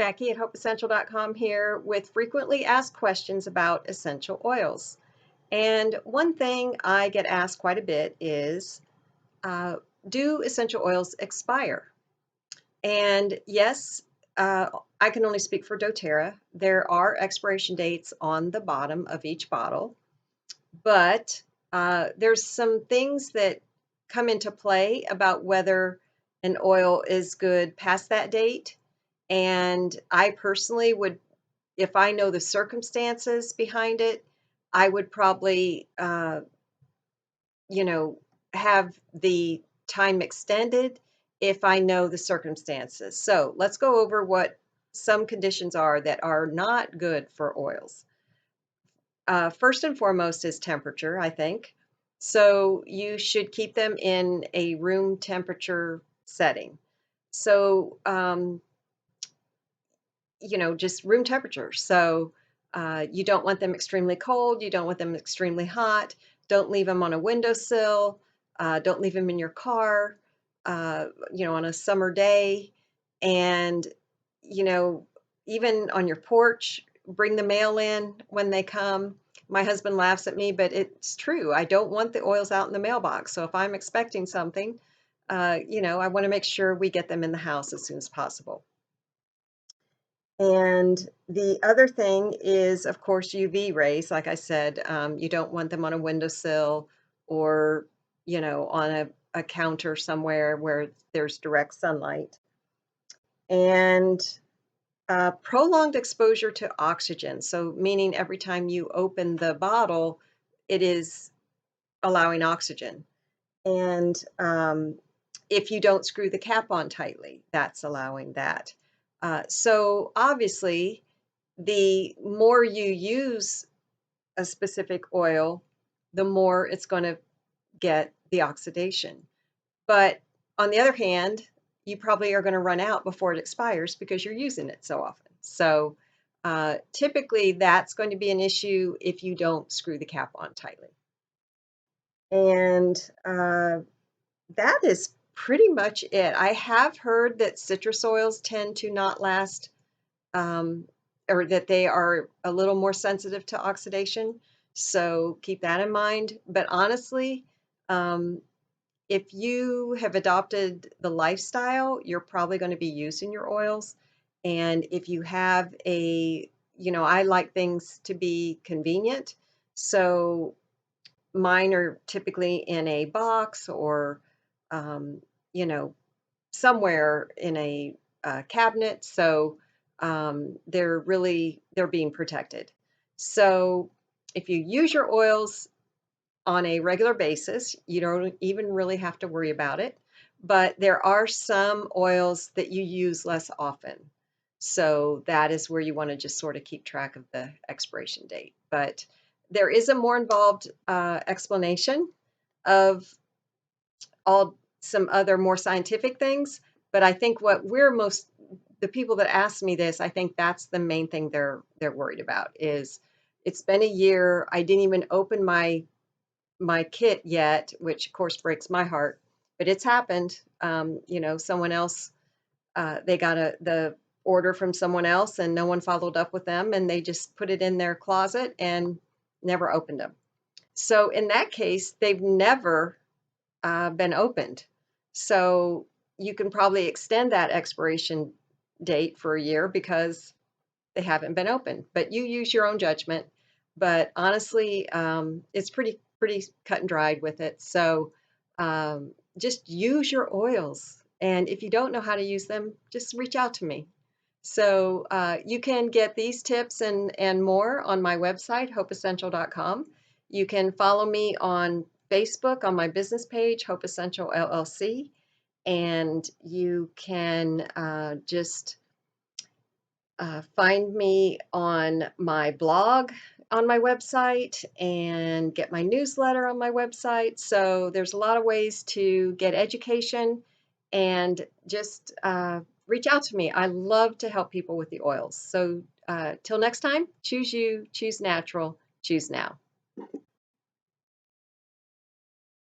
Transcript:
Becky at hopeessential.com here with frequently asked questions about essential oils. And one thing I get asked quite a bit is, uh, do essential oils expire? And yes, I can only speak for doTERRA. There are expiration dates on the bottom of each bottle, but there's some things that come into play about whether an oil is good past that date. And I personally would, if I know the circumstances behind it, I would probably, you know, have the time extended if I know the circumstances. So let's go over what some conditions are that are not good for oils. First and foremost is temperature, I think. So you should keep them in a room temperature setting. So, just room temperature. So you don't want them extremely cold. You don't want them extremely hot. Don't leave them on a windowsill. Don't leave them in your car, on a summer day. And, you know, even on your porch, bring the mail in when they come. My husband laughs at me, but it's true. I don't want the oils out in the mailbox. So if I'm expecting something, I want to make sure we get them in the house as soon as possible. And the other thing is, of course, UV rays. Like I said, you don't want them on a windowsill or, on a counter somewhere where there's direct sunlight. And prolonged exposure to oxygen. So, meaning every time you open the bottle, it is allowing oxygen. And if you don't screw the cap on tightly, that's allowing that. So, obviously, the more you use a specific oil, the more it's going to get the oxidation. But on the other hand, you probably are going to run out before it expires because you're using it so often. So typically that's going to be an issue if you don't screw the cap on tightly. And that is pretty much it. I have heard that citrus oils tend to not last, um, or that they are a little more sensitive to oxidation. So keep that in mind. But honestly, um, if you have adopted the lifestyle, you're probably going to be using your oils. And if you have I like things to be convenient. So mine are typically in a box or, um, you know, somewhere in a cabinet. So they're being protected. So if you use your oils on a regular basis, you don't even really have to worry about it. But there are some oils that you use less often. So that is where you want to just sort of keep track of the expiration date. But there is a more involved explanation of all some other more scientific things. But I think the people that ask me this, I think that's the main thing they're worried about is it's been a year. I didn't even open my kit yet, which of course breaks my heart, but it's happened. Someone else, they got the order from someone else and no one followed up with them and they just put it in their closet and never opened them. So in that case, they've never been opened. So you can probably extend that expiration date for a year because they haven't been opened, but you use your own judgment. But honestly, it's pretty cut and dried with it. So just use your oils. And if you don't know how to use them, just reach out to me. So you can get these tips and more on my website, hopeessential.com. You can follow me on Facebook on my business page, Hope Essential LLC. And you can just find me on my blog on my website and get my newsletter on my website. So there's a lot of ways to get education and just reach out to me. I love to help people with the oils. So till next time, choose you, choose natural, choose now.